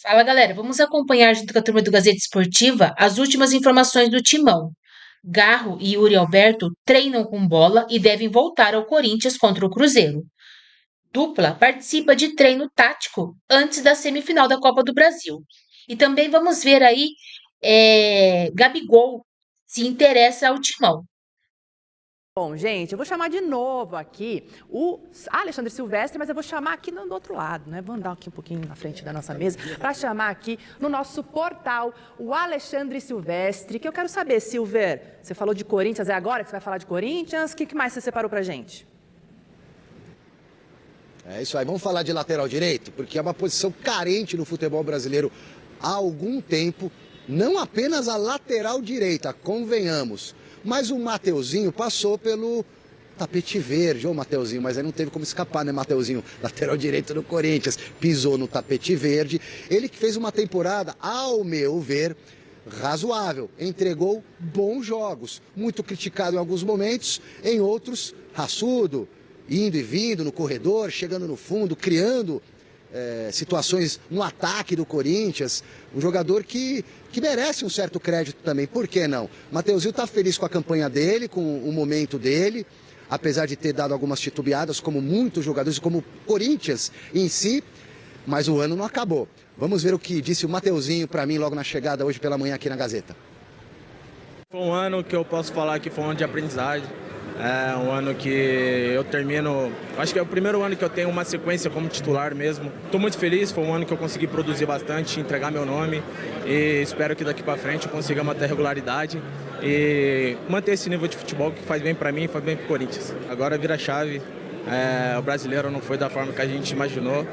Fala galera, vamos acompanhar junto com a turma do Gazeta Esportiva as últimas informações do Timão. Garro e Yuri Alberto treinam com bola e devem voltar ao Corinthians contra o Cruzeiro. Dupla participa de treino tático antes da semifinal da Copa do Brasil. E também vamos ver aí Gabigol se interessa ao Timão. Bom, gente, eu vou chamar de novo aqui o Alexandre Silvestre, mas eu vou chamar aqui do outro lado, né? Vou andar aqui um pouquinho na frente da nossa mesa para chamar aqui no nosso portal o Alexandre Silvestre, que eu quero saber, Silver, você falou de Corinthians, é agora que você vai falar de Corinthians? O que mais você separou pra gente? É isso aí, vamos falar de lateral direito, porque é uma posição carente no futebol brasileiro há algum tempo, não apenas a lateral direita, convenhamos. Mas o Mateuzinho passou pelo tapete verde, ô Mateuzinho, mas aí não teve como escapar, né, Mateuzinho? Lateral direito do Corinthians, pisou no tapete verde. Ele que fez uma temporada, ao meu ver, razoável, entregou bons jogos. Muito criticado em alguns momentos, em outros, raçudo, indo e vindo no corredor, chegando no fundo, criando situações no ataque do Corinthians, um jogador que merece um certo crédito também, por que não? Mateuzinho está feliz com a campanha dele, com o momento dele, apesar de ter dado algumas titubeadas, como muitos jogadores, como o Corinthians em si, mas o ano não acabou. Vamos ver o que disse o Mateuzinho para mim logo na chegada hoje pela manhã aqui na Gazeta. Foi um ano que eu posso falar que foi um ano de aprendizagem. É um ano que eu termino, acho que é o primeiro ano que eu tenho uma sequência como titular mesmo. Estou muito feliz, foi um ano que eu consegui produzir bastante, entregar meu nome e espero que daqui para frente eu consiga manter regularidade e manter esse nível de futebol que faz bem para mim e faz bem para o Corinthians. Agora vira a chave, o brasileiro não foi da forma que a gente imaginou.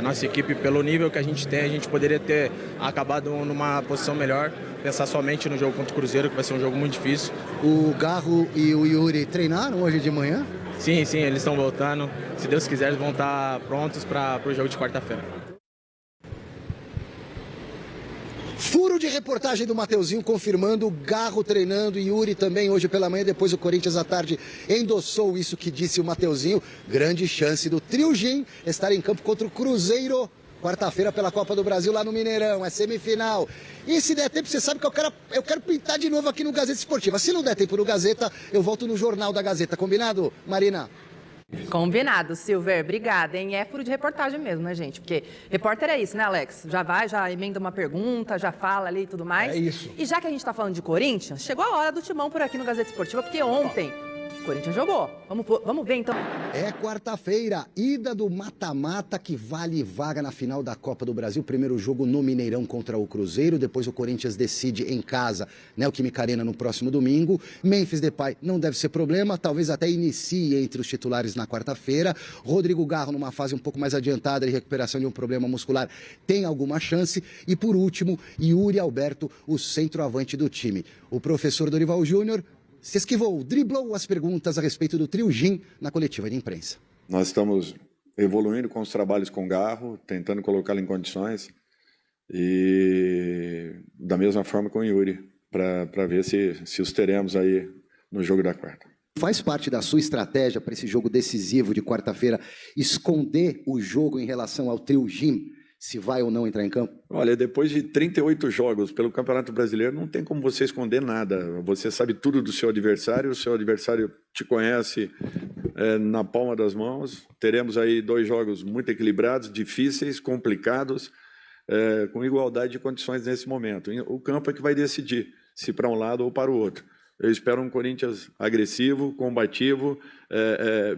Nossa equipe, pelo nível que a gente tem, a gente poderia ter acabado numa posição melhor, pensar somente no jogo contra o Cruzeiro, que vai ser um jogo muito difícil. O Garro e o Yuri treinaram hoje de manhã? Sim, eles estão voltando. Se Deus quiser, eles vão estar prontos para o jogo de quarta-feira. Furo de reportagem do Mateuzinho confirmando o Garro treinando e Yuri também hoje pela manhã, depois o Corinthians à tarde endossou isso que disse o Mateuzinho. Grande chance do Trio Jim estar em campo contra o Cruzeiro, quarta-feira pela Copa do Brasil lá no Mineirão, é semifinal. E se der tempo, você sabe que eu quero pintar de novo aqui no Gazeta Esportiva. Se não der tempo no Gazeta, eu volto no Jornal da Gazeta, combinado, Marina? Combinado, Silver. Obrigada, hein? É furo de reportagem mesmo, né, gente? Porque repórter é isso, né, Alex? Já vai, já emenda uma pergunta, já fala ali e tudo mais. É isso. E já que a gente tá falando de Corinthians, chegou a hora do Timão por aqui no Gazeta Esportiva, porque ontem o Corinthians jogou. Vamos ver, então. É quarta-feira, ida do mata-mata que vale vaga na final da Copa do Brasil. Primeiro jogo no Mineirão contra o Cruzeiro, depois o Corinthians decide em casa, Neoquímica Arena no próximo domingo. Memphis Depay não deve ser problema, talvez até inicie entre os titulares na quarta-feira. Rodrigo Garro numa fase um pouco mais adiantada de recuperação de um problema muscular tem alguma chance. E por último, Yuri Alberto, o centroavante do time. O professor Dorival Júnior se esquivou, driblou as perguntas a respeito do Trio Jim na coletiva de imprensa. Nós estamos evoluindo com os trabalhos com o Garro, tentando colocá-lo em condições e da mesma forma com o Yuri, para ver se os teremos aí no jogo da quarta. Faz parte da sua estratégia para esse jogo decisivo de quarta-feira esconder o jogo em relação ao Trio Jim? Se vai ou não entrar em campo? Olha, depois de 38 jogos pelo Campeonato Brasileiro, não tem como você esconder nada. Você sabe tudo do seu adversário, o seu adversário te conhece na palma das mãos. Teremos aí 2 jogos muito equilibrados, difíceis, complicados, com igualdade de condições nesse momento. O campo é que vai decidir se para um lado ou para o outro. Eu espero um Corinthians agressivo, combativo,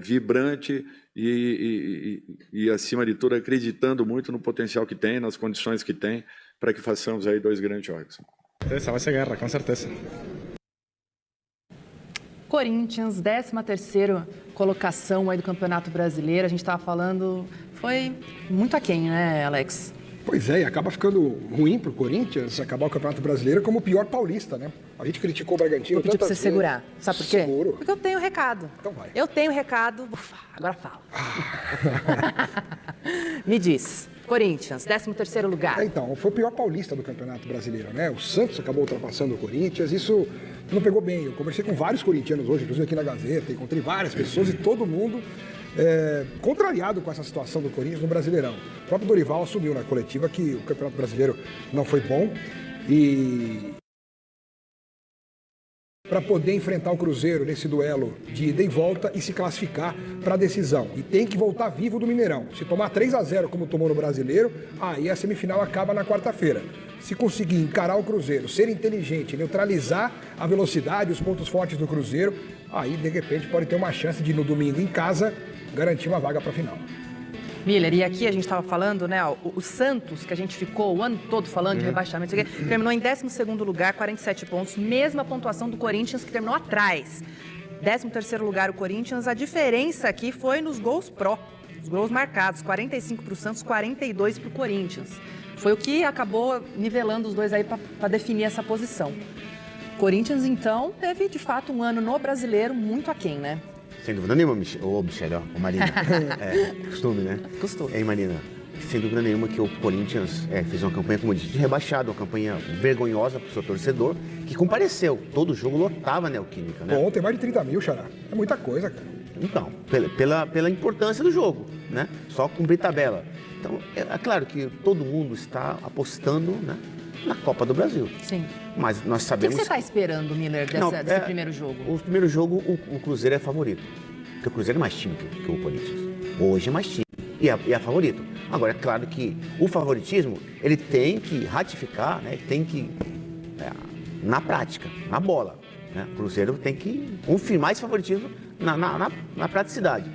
vibrante e, acima de tudo, acreditando muito no potencial que tem, nas condições que tem, para que façamos aí 2 grandes jogos. Essa vai ser guerra, com certeza. Corinthians, 13ª colocação aí do Campeonato Brasileiro. A gente estava falando, foi muito aquém, né, Alex? Pois é, e acaba ficando ruim pro Corinthians acabar o Campeonato Brasileiro como o pior paulista, né? A gente criticou o Bragantino Vou pedir pra você tantas vezes. segurar. Sabe por quê? Seguro. Porque eu tenho recado. Então vai. Eu tenho recado. Ufa, agora fala. Me diz. Corinthians, 13º lugar. Então, foi o pior paulista do Campeonato Brasileiro, né? O Santos acabou ultrapassando o Corinthians, isso não pegou bem. Eu conversei com vários corintianos hoje, inclusive aqui na Gazeta, encontrei várias pessoas e todo mundo contrariado com essa situação do Corinthians no Brasileirão. O próprio Dorival assumiu na coletiva que o Campeonato Brasileiro não foi bom e para poder enfrentar o Cruzeiro nesse duelo de ida e volta e se classificar para a decisão. E tem que voltar vivo do Mineirão. Se tomar 3-0 como tomou no Brasileiro, aí a semifinal acaba na quarta-feira. Se conseguir encarar o Cruzeiro, ser inteligente, neutralizar a velocidade, os pontos fortes do Cruzeiro, aí de repente pode ter uma chance de no domingo em casa garantir uma vaga para a final. Miller, e aqui a gente estava falando, né, o Santos, que a gente ficou o ano todo falando de rebaixamento, terminou em 12º lugar, 47 pontos, mesma pontuação do Corinthians, que terminou atrás. 13º lugar o Corinthians, a diferença aqui foi nos gols pró, os gols marcados, 45 para o Santos, 42 para o Corinthians. Foi o que acabou nivelando os dois aí para definir essa posição. Corinthians, então, teve de fato um ano no Brasileiro muito aquém, né? Sem dúvida nenhuma, Michele, ó, Marina. Costume, né? Costume. Hein, Marina? Sem dúvida nenhuma que o Corinthians fez uma campanha, como eu disse, de rebaixado, uma campanha vergonhosa para o seu torcedor, que compareceu. Todo jogo lotava a Neoquímica, né? Ontem mais de 30 mil, Xará. É muita coisa, cara. Então, pela importância do jogo, né? Só cumprir tabela. Então, é claro que todo mundo está apostando, né, na Copa do Brasil. Sim. Mas nós sabemos... O que você está esperando, Miller, desse primeiro jogo? O primeiro jogo, o Cruzeiro é favorito. Porque o Cruzeiro é mais time que o Corinthians. Hoje é mais time. E é favorito. Agora, é claro que o favoritismo, ele tem que ratificar, né? Tem que... na prática, na bola. Né? O Cruzeiro tem que confirmar esse favoritismo na praticidade.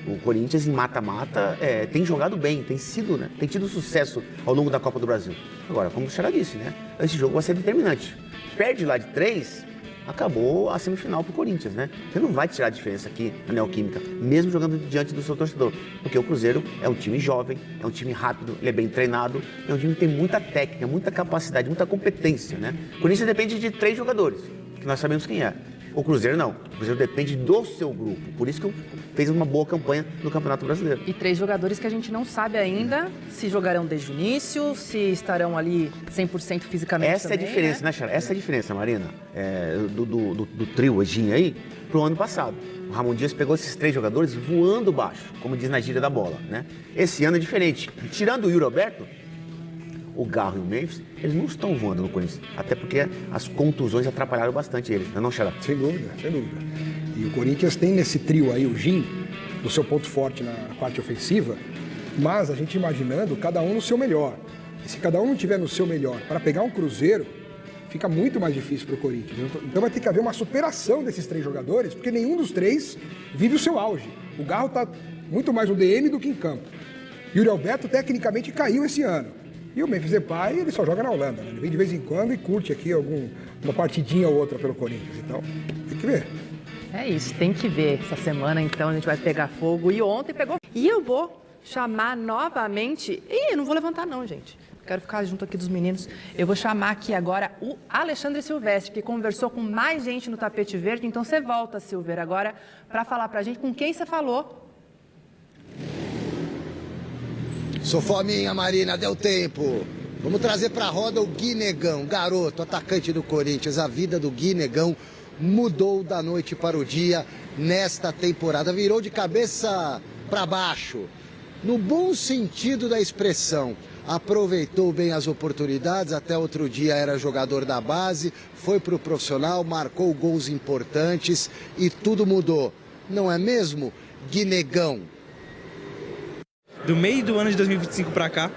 O Corinthians, em mata-mata, tem jogado bem, tem tido sucesso ao longo da Copa do Brasil. Agora, como o Xará disse, né? Esse jogo vai ser determinante. Perde lá de 3, acabou a semifinal pro Corinthians, né? Você não vai tirar a diferença aqui na Neoquímica, mesmo jogando diante do seu torcedor. Porque o Cruzeiro é um time jovem, é um time rápido, ele é bem treinado, é um time que tem muita técnica, muita capacidade, muita competência, né? O Corinthians depende de 3 jogadores, que nós sabemos quem é. O Cruzeiro não. O Cruzeiro depende do seu grupo. Por isso que fez uma boa campanha no Campeonato Brasileiro. E 3 jogadores que a gente não sabe ainda se jogarão desde o início, se estarão ali 100% fisicamente. Essa também, é a diferença, né, Xará? Essa é a diferença, Marina, do trio Edinho aí pro ano passado. O Ramon Dias pegou esses 3 jogadores voando baixo, como diz na gíria da bola, né? Esse ano é diferente. Tirando o Yuri Alberto, o Garro e o Memphis, eles não estão voando no Corinthians. Até porque as contusões atrapalharam bastante eles, não é, Xará? Sem dúvida, sem dúvida. E o Corinthians tem nesse trio aí o Gin, do seu ponto forte na parte ofensiva, mas a gente imaginando cada um no seu melhor. E se cada um não estiver no seu melhor para pegar um Cruzeiro, fica muito mais difícil para o Corinthians. Então vai ter que haver uma superação desses 3 jogadores, porque nenhum dos 3 vive o seu auge. O Garro está muito mais no DM do que em campo. E o Yuri Alberto, tecnicamente, caiu esse ano. E o Memphis Depay, ele só joga na Holanda, né? Ele vem de vez em quando e curte aqui uma partidinha ou outra pelo Corinthians. Então, tem que ver. É isso, tem que ver. Essa semana, então, a gente vai pegar fogo. E ontem pegou... E eu vou chamar novamente... Ih, não vou levantar não, gente. Quero ficar junto aqui dos meninos. Eu vou chamar aqui agora o Alexandre Silvestre, que conversou com mais gente no Tapete Verde. Então, você volta, Silver, agora para falar pra gente com quem você falou. Sou fominha, Marina, deu tempo. Vamos trazer pra roda o Gui Negão, garoto, atacante do Corinthians. A vida do Gui Negão mudou da noite para o dia nesta temporada. Virou de cabeça para baixo, no bom sentido da expressão. Aproveitou bem as oportunidades, até outro dia era jogador da base, foi pro profissional, marcou gols importantes e tudo mudou. Não é mesmo, Gui Negão? Do meio do ano de 2025 para cá,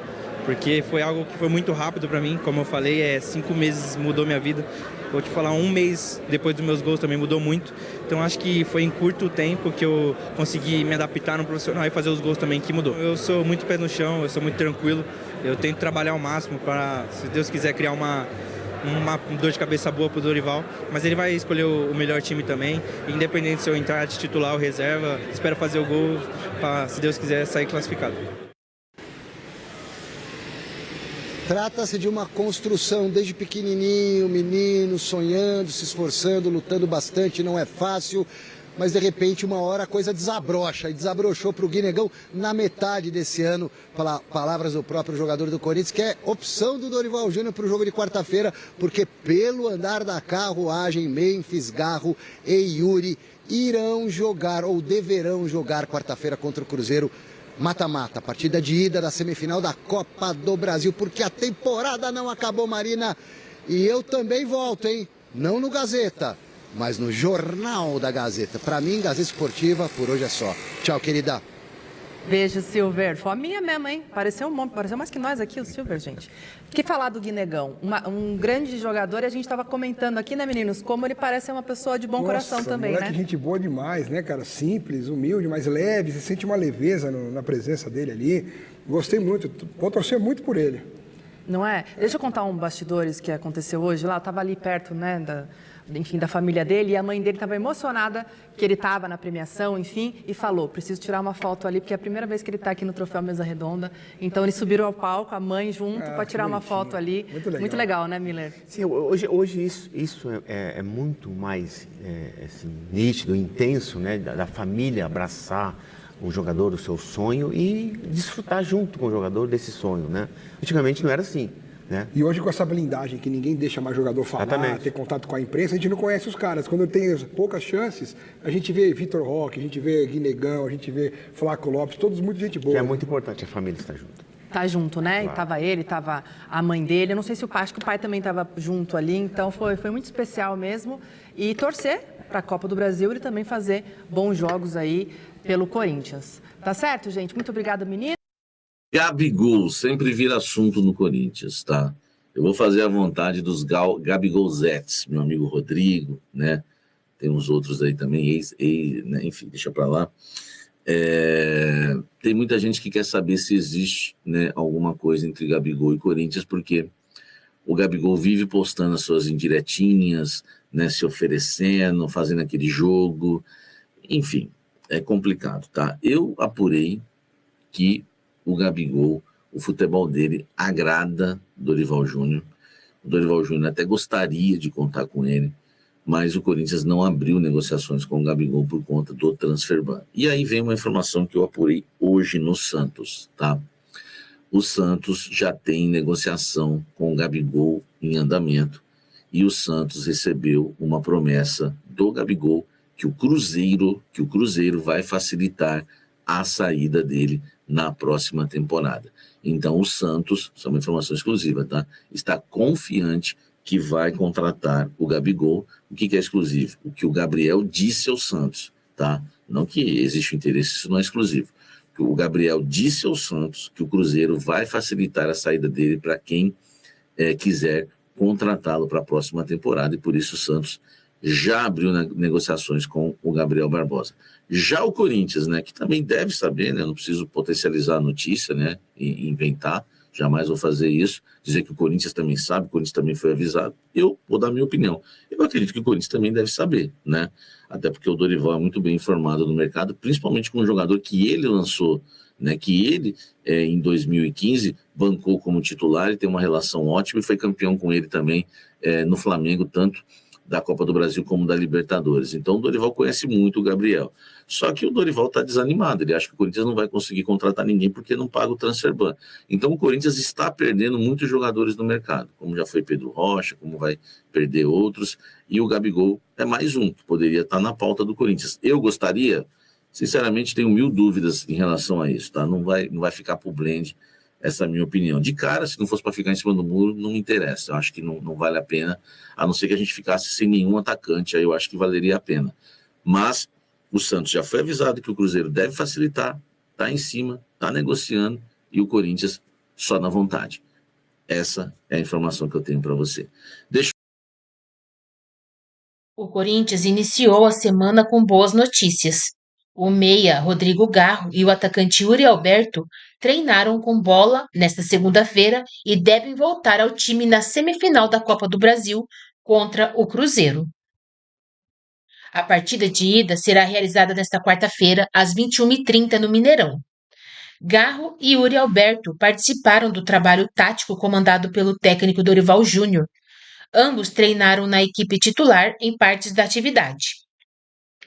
porque foi algo que foi muito rápido para mim, como eu falei, 5 meses mudou minha vida. Vou te falar, 1 mês depois dos meus gols também mudou muito. Então acho que foi em curto tempo que eu consegui me adaptar no profissional e fazer os gols também que mudou. Eu sou muito pé no chão, eu sou muito tranquilo, eu tento trabalhar ao máximo para, se Deus quiser, criar uma dor de cabeça boa pro Dorival, mas ele vai escolher o melhor time também, independente se eu entrar de titular ou reserva, espero fazer o gol para, se Deus quiser, sair classificado. Trata-se de uma construção desde pequenininho, menino, sonhando, se esforçando, lutando bastante, não é fácil. mas de repente uma hora a coisa desabrocha, e desabrochou para o Guinegão na metade desse ano, palavras do próprio jogador do Corinthians, que é opção do Dorival Júnior para o jogo de quarta-feira, porque pelo andar da carruagem, Memphis, Garro e Yuri irão jogar ou deverão jogar quarta-feira contra o Cruzeiro. Mata-mata, partida de ida da semifinal da Copa do Brasil, porque a temporada não acabou, Marina. E eu também volto, hein? Não no Gazeta, mas no Jornal da Gazeta. Para mim, Gazeta Esportiva, por hoje é só. Tchau, querida. Beijo, Silver. Fominha mesmo, hein? Pareceu mais que nós aqui, o Silver, gente. Que falar do Guinegão? Um grande jogador, e a gente estava comentando aqui, né, meninos, como ele parece ser uma pessoa de bom coração também, moleque, né? Gente boa demais, né, cara? Simples, humilde, mas leve. Você sente uma leveza na presença dele ali. Gostei muito, vou torcer muito por ele. Não é? Deixa eu contar um bastidores que aconteceu hoje lá. Eu estava ali perto, né, da família dele, e a mãe dele estava emocionada que ele estava na premiação, enfim, e falou, preciso tirar uma foto ali, porque é a primeira vez que ele está aqui no Troféu Mesa Redonda. Então, eles subiram ao palco, a mãe junto, para tirar uma foto ali. Muito legal, né, Miller? Sim, hoje isso é muito mais assim, nítido, intenso, né, da família abraçar o jogador, o seu sonho, e desfrutar junto com o jogador desse sonho, né? Antigamente não era assim. Né? E hoje com essa blindagem que ninguém deixa mais jogador falar, Exatamente. Ter contato com a imprensa, a gente não conhece os caras. Quando tem poucas chances, a gente vê Vitor Roque, a gente vê Guinegão, a gente vê Flaco Lopes, todos muito gente boa. Que é muito importante a família estar junto. Tá junto, né? Claro. E tava ele, tava a mãe dele. Eu não sei se o pai, acho que o pai também tava junto ali, então foi muito especial mesmo. E torcer para a Copa do Brasil e também fazer bons jogos aí pelo Corinthians. Tá certo, gente? Muito obrigada, menino. Gabigol sempre vira assunto no Corinthians, tá? Eu vou fazer a vontade dos Gabigolzetes, meu amigo Rodrigo, né? Tem uns outros aí também, né? Enfim, deixa pra lá. Tem muita gente que quer saber se existe, né, alguma coisa entre Gabigol e Corinthians, porque o Gabigol vive postando as suas indiretinhas, né, se oferecendo, fazendo aquele jogo, enfim, é complicado, tá? Eu apurei que o Gabigol, o futebol dele agrada Dorival Júnior. O Dorival Júnior até gostaria de contar com ele, mas o Corinthians não abriu negociações com o Gabigol por conta do Transferban. E aí vem uma informação que eu apurei hoje no Santos, tá? O Santos já tem negociação com o Gabigol em andamento, e o Santos recebeu uma promessa do Gabigol que o Cruzeiro vai facilitar a saída dele na próxima temporada. Então o Santos, isso é uma informação exclusiva, tá? Está confiante que vai contratar o Gabigol. O que é exclusivo? O que o Gabriel disse ao Santos, tá? Não que existe interesse, isso não é exclusivo. O Gabriel disse ao Santos que o Cruzeiro vai facilitar a saída dele para quem quiser contratá-lo para a próxima temporada, e por isso o Santos já abriu negociações com o Gabriel Barbosa. Já o Corinthians, né, que também deve saber, né, não preciso potencializar a notícia, né, e inventar, jamais vou fazer isso, dizer que o Corinthians também sabe, o Corinthians também foi avisado. Eu vou dar minha opinião. Eu acredito que o Corinthians também deve saber, né, até porque o Dorival é muito bem informado no mercado, principalmente com um jogador que ele lançou, né, que ele, em 2015, bancou como titular e tem uma relação ótima, e foi campeão com ele também no Flamengo, tanto da Copa do Brasil como da Libertadores. Então o Dorival conhece muito o Gabriel. Só que o Dorival está desanimado, ele acha que o Corinthians não vai conseguir contratar ninguém porque não paga o Transferban. Então o Corinthians está perdendo muitos jogadores no mercado, como já foi Pedro Rocha, como vai perder outros, e o Gabigol é mais um que poderia estar na pauta do Corinthians. Eu gostaria, sinceramente, tenho 1000 dúvidas em relação a isso, tá? Não vai ficar pro blend, essa é a minha opinião. De cara, se não fosse para ficar em cima do muro, não me interessa. Eu acho que não vale a pena, a não ser que a gente ficasse sem nenhum atacante, aí eu acho que valeria a pena. Mas o Santos já foi avisado que o Cruzeiro deve facilitar, está em cima, está negociando, e o Corinthians só na vontade. Essa é a informação que eu tenho para você. O Corinthians iniciou a semana com boas notícias. O meia Rodrigo Garro e o atacante Yuri Alberto treinaram com bola nesta segunda-feira e devem voltar ao time na semifinal da Copa do Brasil contra o Cruzeiro. A partida de ida será realizada nesta quarta-feira, às 21h30, no Mineirão. Garro e Yuri Alberto participaram do trabalho tático comandado pelo técnico Dorival Júnior. Ambos treinaram na equipe titular em partes da atividade.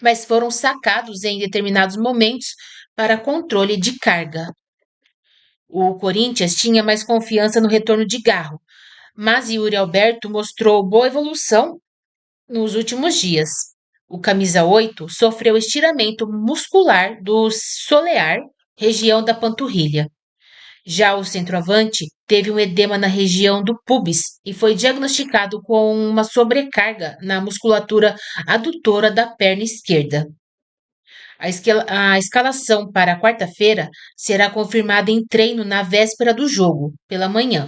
mas foram sacados em determinados momentos para controle de carga. O Corinthians tinha mais confiança no retorno de Garro, mas Yuri Alberto mostrou boa evolução nos últimos dias. O camisa 8 sofreu estiramento muscular do solear, região da panturrilha. Já o centroavante teve um edema na região do pubis e foi diagnosticado com uma sobrecarga na musculatura adutora da perna esquerda. A escalação para quarta-feira será confirmada em treino na véspera do jogo, pela manhã.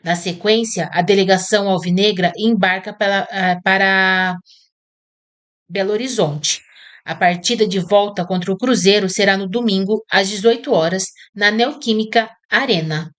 Na sequência, a delegação alvinegra embarca para Belo Horizonte. A partida de volta contra o Cruzeiro será no domingo, às 18 horas, na Neoquímica Arena.